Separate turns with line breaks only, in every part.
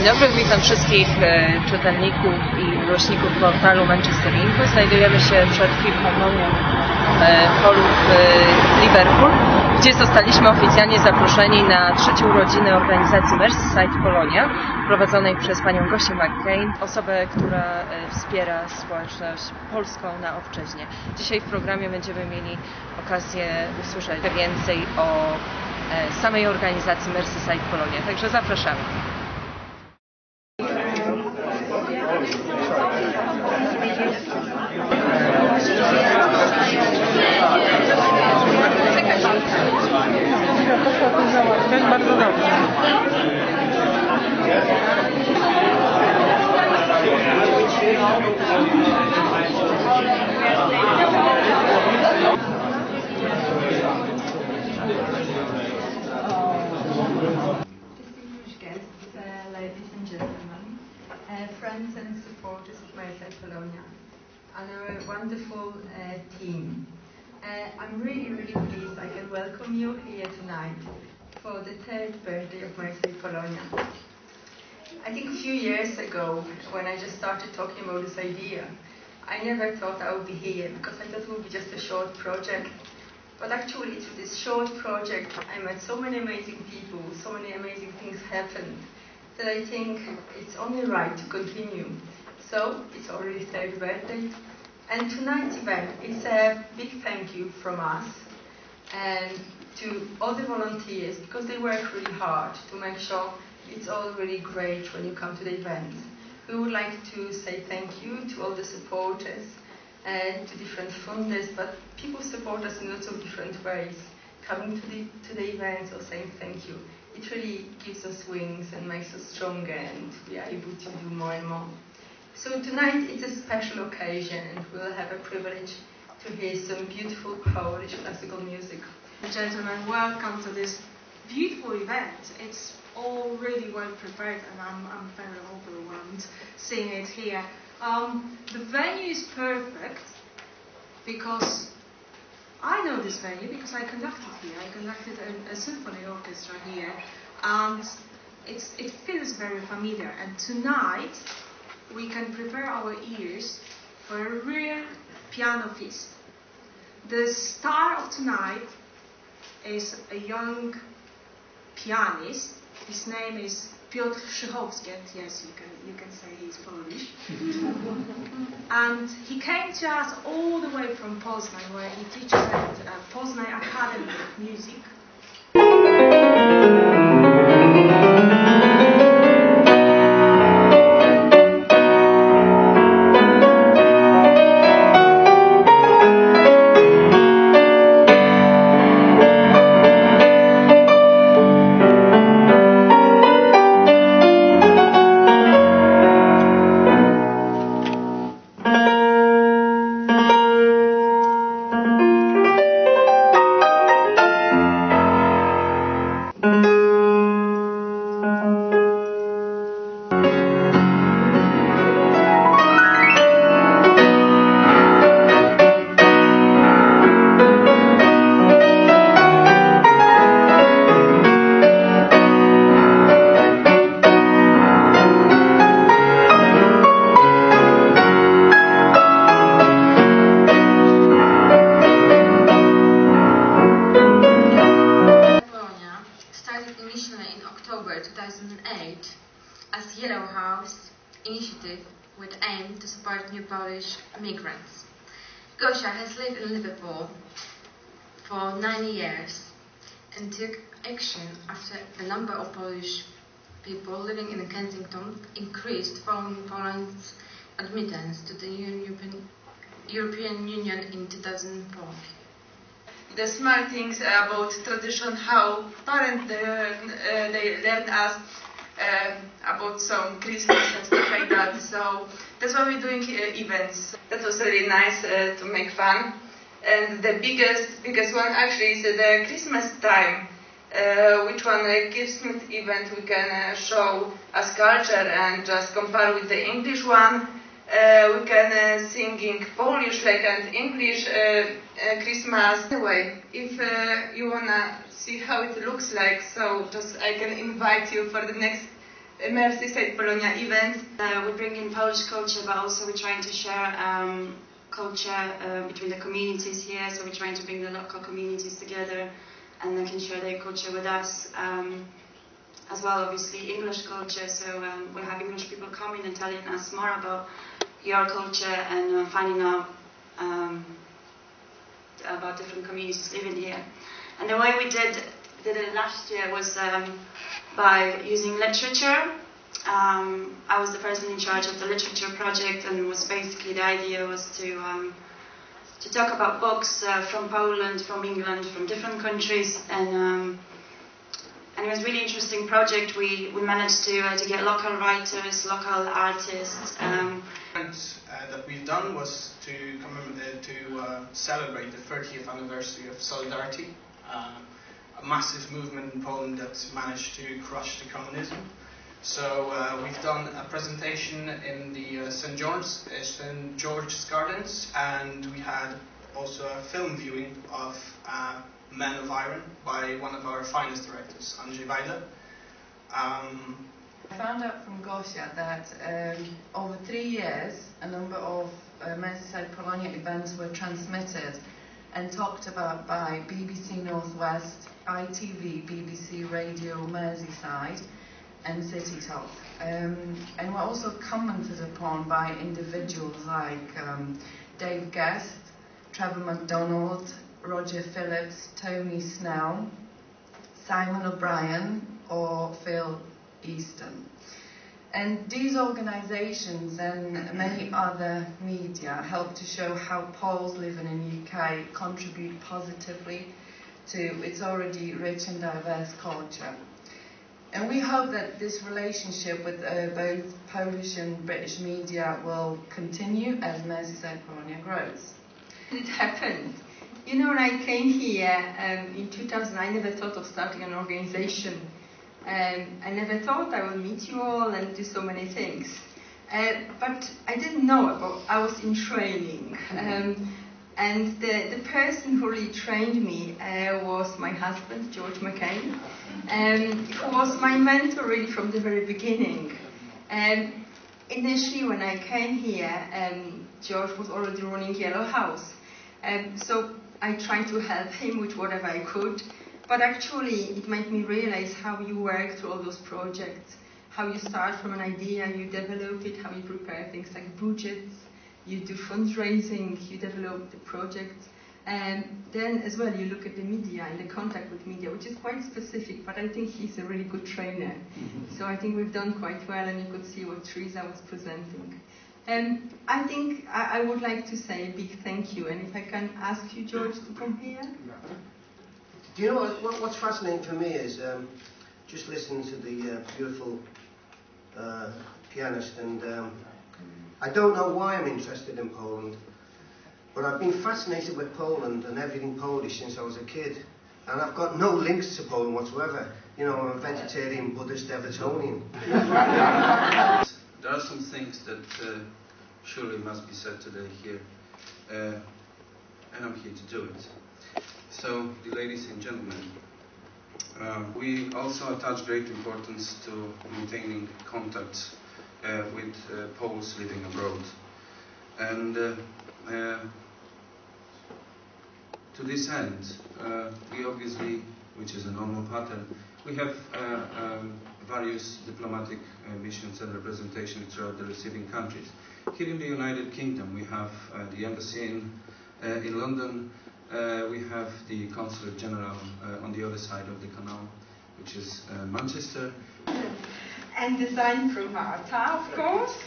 Dzień dobry, witam wszystkich czytelników i miłośników portalu Manchester Info. Znajdujemy się przed Filharmonią holu w Liverpool, gdzie zostaliśmy oficjalnie zaproszeni na trzecie urodziny organizacji Marseside Polonia, prowadzonej przez panią Gosię McCain, osobę, która wspiera społeczność polską na obczyźnie. Dzisiaj w programie będziemy mieli okazję usłyszeć więcej o samej organizacji Marseside Polonia, także zapraszamy.
Bardzo dobrze.
Distinguished guests, ladies and gentlemen, friends and supporters of Marseside Polonia, and our wonderful team. I'm really pleased I can welcome you here tonight for the third birthday of Marseside Polonia. I think a few years ago, when I just started talking about this idea, I never thought I would be here because I thought it would be just a short project. But actually, through this short project, I met so many amazing people, so many amazing things happened, that I think it's only right to continue. So, it's already third birthday, and tonight's event is a big thank you from us and to all the volunteers, because they work really hard to make sure it's all really great when you come to the event. We would like to say thank you to all the supporters, to different funders, but people support us in lots of different ways, coming to the events or saying thank you. It really gives us wings and makes us stronger, and we are able to do more and more. So tonight it's a special occasion, and we'll have a privilege to hear some beautiful Polish classical music.
Gentlemen, welcome to this beautiful event. It's all really well prepared, and I'm very overwhelmed seeing it here. The venue is perfect because I know this venue because I conducted here. I conducted a symphony orchestra here, and it feels very familiar. And tonight we can prepare our ears for a real piano feast. The star of tonight is a young pianist. His name is Piotr Szychowski, and yes, you can say he's Polish. And he came to us all the way from Poznań, where he teaches at Poznań Academy of Music.
October 2008 as Yellow House initiative with aim to support new Polish migrants. Gosia has lived in Liverpool for 9 years and took action after the number of Polish people living in Kensington increased following Poland's admittance to the European Union in 2004.
The small things about tradition, how parents they learn us about some Christmas and stuff like that. So that's why we're doing events. That was really nice to make fun. And the biggest one actually is the Christmas time, which one Christmas event we can show as culture and just compare with the English one. We can sing in Polish like an English Christmas. Anyway, if you wanna see how it looks like, so just I can invite you for the next Merseyside Polonia event. We bring in Polish culture, but also we're trying to share culture between the communities here. So we're trying to bring the local communities together, and they can share their culture with us. As well, obviously, English culture. So we'll have English people coming and telling us more about your culture and finding out about different communities living here. And the way we did it last year was by using literature. I was the person in charge of the literature project, and was basically the idea was to talk about books from Poland, from England, from different countries, and it was a really interesting project. We managed to get local writers, local artists.
That we've done was to celebrate the 30th anniversary of Solidarity, a massive movement in Poland that managed to crush the communism. So we've done a presentation in the St. George's Gardens, and we had also a film viewing of Men of Iron by one of our finest directors, Andrzej Wajda.
I found out from Gosia that over 3 years a number of Merseyside Polonia events were transmitted and talked about by BBC Northwest, ITV, BBC Radio Merseyside and City Talk, and were also commented upon by individuals like Dave Guest, Trevor MacDonald, Roger Phillips, Tony Snell, Simon O'Brien or Phil Easton. And these organisations and many other media help to show how Poles living in the UK contribute positively to its already rich and diverse culture. And we hope that this relationship with both Polish and British media will continue as Merseyside Polonia grows.
It happened. You know, when I came here in 2000, I never thought of starting an organization. I never thought I would meet you all and do so many things. But I didn't know about, I was in training. And the person who really trained me was my husband, George McCain, who was my mentor really from the very beginning. Initially, when I came here, George was already running Yellow House. So I tried to help him with whatever I could, but actually it made me realize how you work through all those projects, how you start from an idea, you develop it, how you prepare things like budgets, you do fundraising, you develop the project, and then as well you look at the media and the contact with media, which is quite specific, but I think he's a really good trainer. So I think we've done quite well, and you could see what Teresa was presenting. I think I would like to say a big thank you, and if I can ask you, George, to come here.
Do you know what's fascinating for me is just listening to the beautiful pianist, and I don't know why I'm interested in Poland, but I've been fascinated with Poland and everything Polish since I was a kid, and I've got no links to Poland whatsoever. You know, I'm a vegetarian, Buddhist, Evertonian.
There are some things that surely must be said today here, and I'm here to do it. So, the ladies and gentlemen, we also attach great importance to maintaining contact with Poles living abroad. And to this end, we obviously, which is a normal pattern, we have various diplomatic missions and representations throughout the receiving countries. Here in the United Kingdom, we have the embassy in London. We have the Consulate General on the other side of the canal, which is Manchester.
And designed from Marta, of course.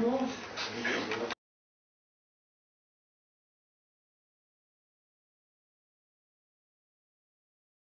most